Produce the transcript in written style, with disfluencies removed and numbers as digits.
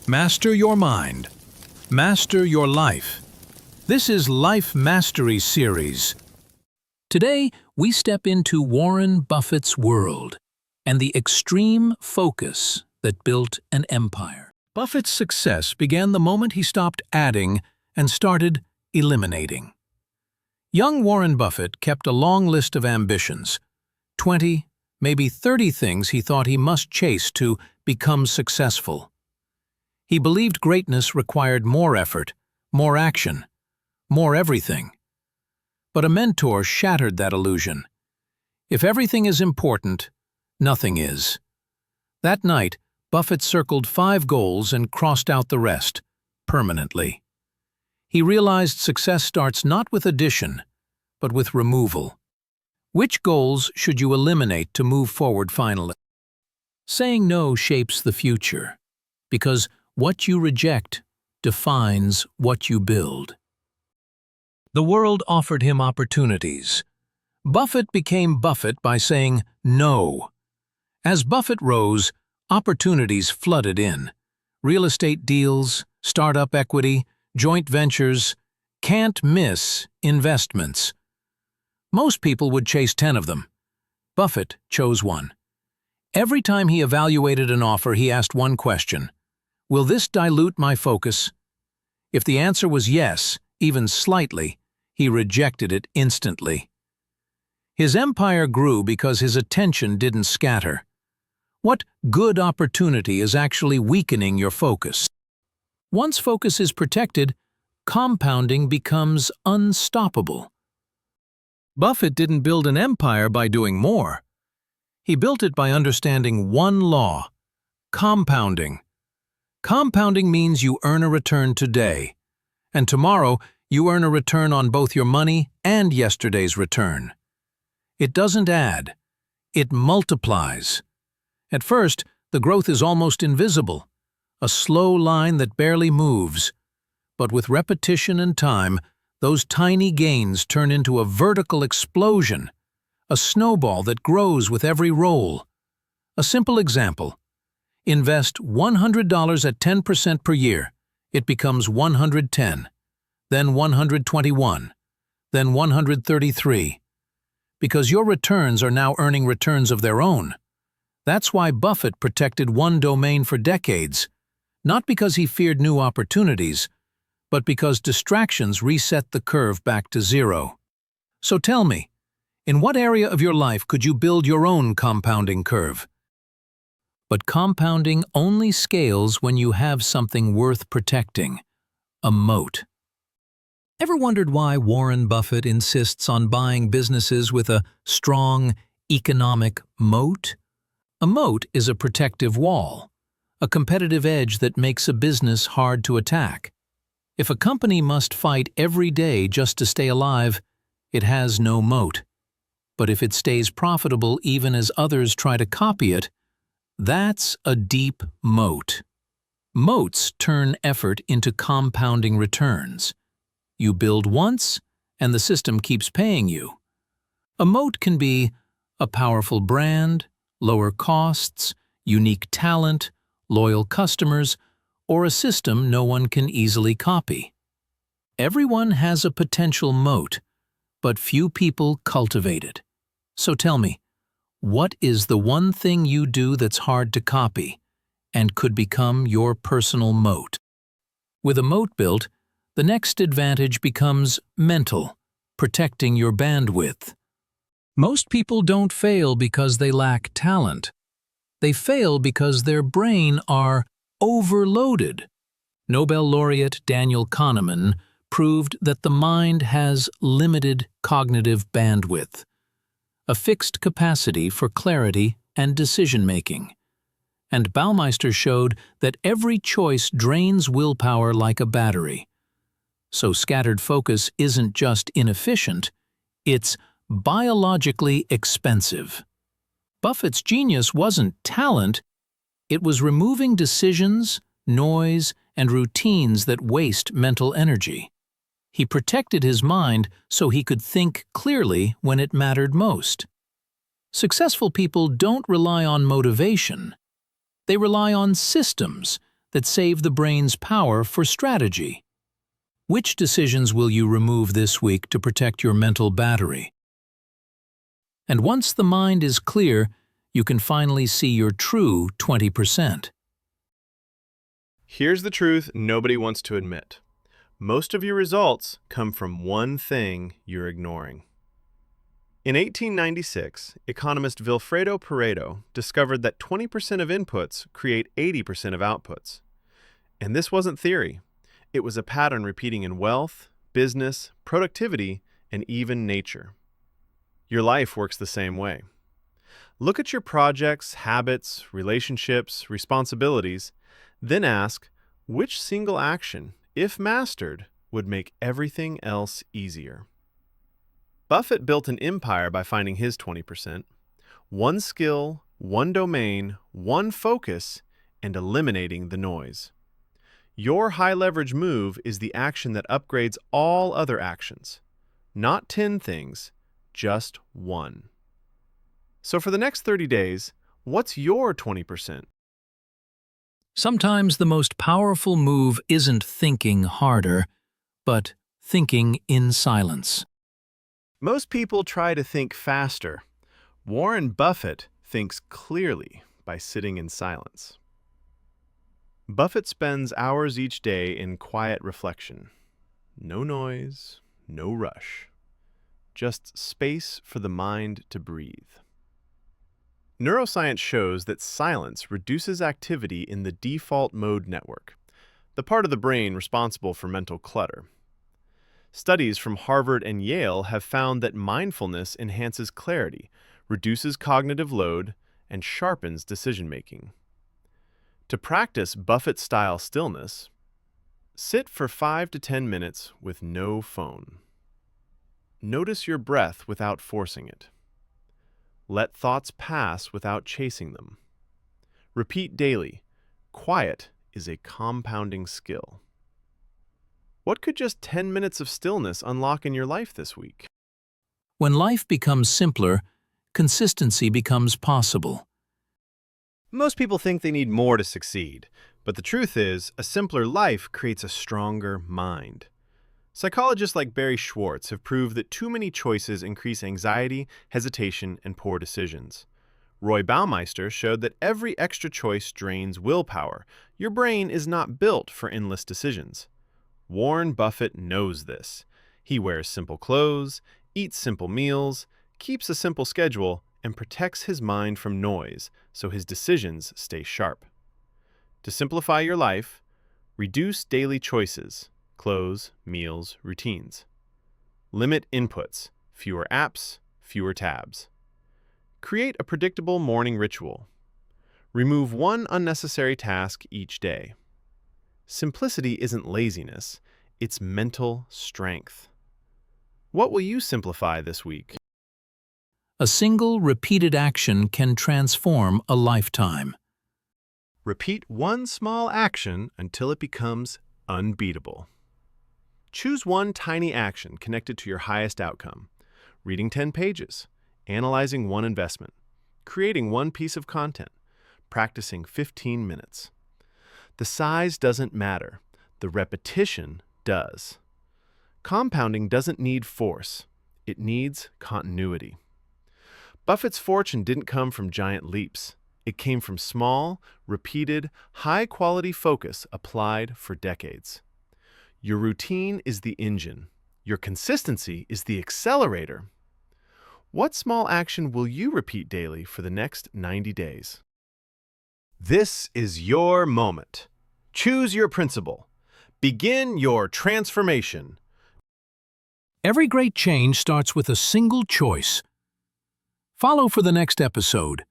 Master your mind. Master your life. This is Life Mastery Series. Today, we step into Warren Buffett's world and the extreme focus that built an empire. Buffett's success began the moment he stopped adding and started eliminating. Young Warren Buffett kept a long list of ambitions, 20, maybe 30 things he thought he must chase to become successful. He believed greatness required more effort, more action, more everything. But a mentor shattered that illusion. If everything is important, nothing is. That night, Buffett circled 5 goals and crossed out the rest, permanently. He realized success starts not with addition, but with removal. Which goals should you eliminate to move forward finally? Saying no shapes the future, because what you reject defines what you build. The world offered him opportunities. Buffett became Buffett by saying no. As Buffett rose, opportunities flooded in. Real estate deals, startup equity, joint ventures, can't miss investments. Most people would chase 10 of them. Buffett chose one. Every time he evaluated an offer, he asked one question: will this dilute my focus? If the answer was yes, even slightly, he rejected it instantly. His empire grew because his attention didn't scatter. What good opportunity is actually weakening your focus? Once focus is protected, compounding becomes unstoppable. Buffett didn't build an empire by doing more. He built it by understanding one law: compounding. Compounding means you earn a return today, and tomorrow you earn a return on both your money and yesterday's return. It doesn't add, it multiplies. At first, the growth is almost invisible, a slow line that barely moves. But with repetition and time, those tiny gains turn into a vertical explosion, a snowball that grows with every roll. A simple example: invest $100 at 10% per year. It becomes 110, then 121, then 133. Because your returns are now earning returns of their own. That's why Buffett protected one domain for decades, not because he feared new opportunities, but because distractions reset the curve back to zero. So tell me, in what area of your life could you build your own compounding curve? But compounding only scales when you have something worth protecting, a moat. Ever wondered why Warren Buffett insists on buying businesses with a strong economic moat? A moat is a protective wall, a competitive edge that makes a business hard to attack. If a company must fight every day just to stay alive, it has no moat. But if it stays profitable even as others try to copy it, that's a deep moat. Moats turn effort into compounding returns. You build once, and the system keeps paying you. A moat can be a powerful brand, lower costs, unique talent, loyal customers, or a system no one can easily copy. Everyone has a potential moat, but few people cultivate it. So tell me, what is the one thing you do that's hard to copy and could become your personal moat? With a moat built, the next advantage becomes mental, protecting your bandwidth. Most people don't fail because they lack talent. They fail because their brain are overloaded. Nobel laureate Daniel Kahneman proved that the mind has limited cognitive bandwidth, a fixed capacity for clarity and decision-making. And Baumeister showed that every choice drains willpower like a battery. So scattered focus isn't just inefficient, it's biologically expensive. Buffett's genius wasn't talent, it was removing decisions, noise, and routines that waste mental energy. He protected his mind so he could think clearly when it mattered most. Successful people don't rely on motivation. They rely on systems that save the brain's power for strategy. Which decisions will you remove this week to protect your mental battery? And once the mind is clear, you can finally see your true 20%. Here's the truth nobody wants to admit. Most of your results come from one thing you're ignoring. In 1896, economist Vilfredo Pareto discovered that 20% of inputs create 80% of outputs. And this wasn't theory. It was a pattern repeating in wealth, business, productivity, and even nature. Your life works the same way. Look at your projects, habits, relationships, responsibilities, then ask, which single action, if mastered, would make everything else easier? Buffett built an empire by finding his 20%. One skill, one domain, one focus, and eliminating the noise. Your high-leverage move is the action that upgrades all other actions. Not 10 things, just one. So for the next 30 days, what's your 20%? Sometimes the most powerful move isn't thinking harder, but thinking in silence. Most people try to think faster. Warren Buffett thinks clearly by sitting in silence. Buffett spends hours each day in quiet reflection. No noise, no rush. Just space for the mind to breathe. Neuroscience shows that silence reduces activity in the default mode network, the part of the brain responsible for mental clutter. Studies from Harvard and Yale have found that mindfulness enhances clarity, reduces cognitive load, and sharpens decision-making. To practice Buffett-style stillness, sit for 5 to 10 minutes with no phone. Notice your breath without forcing it. Let thoughts pass without chasing them. Repeat daily, quiet is a compounding skill. What could just 10 minutes of stillness unlock in your life this week? When life becomes simpler, consistency becomes possible. Most people think they need more to succeed, but the truth is, a simpler life creates a stronger mind. Psychologists like Barry Schwartz have proved that too many choices increase anxiety, hesitation, and poor decisions. Roy Baumeister showed that every extra choice drains willpower. Your brain is not built for endless decisions. Warren Buffett knows this. He wears simple clothes, eats simple meals, keeps a simple schedule, and protects his mind from noise so his decisions stay sharp. To simplify your life, reduce daily choices, clothes, meals, routines. Limit inputs, fewer apps, fewer tabs. Create a predictable morning ritual. Remove one unnecessary task each day. Simplicity isn't laziness, it's mental strength. What will you simplify this week? A single repeated action can transform a lifetime. Repeat one small action until it becomes unbeatable. Choose one tiny action connected to your highest outcome. Reading 10 pages, analyzing one investment, creating one piece of content, practicing 15 minutes. The size doesn't matter. The repetition does. Compounding doesn't need force. It needs continuity. Buffett's fortune didn't come from giant leaps. It came from small, repeated, high-quality focus applied for decades. Your routine is the engine. Your consistency is the accelerator. What small action will you repeat daily for the next 90 days? This is your moment. Choose your principle. Begin your transformation. Every great change starts with a single choice. Follow for the next episode.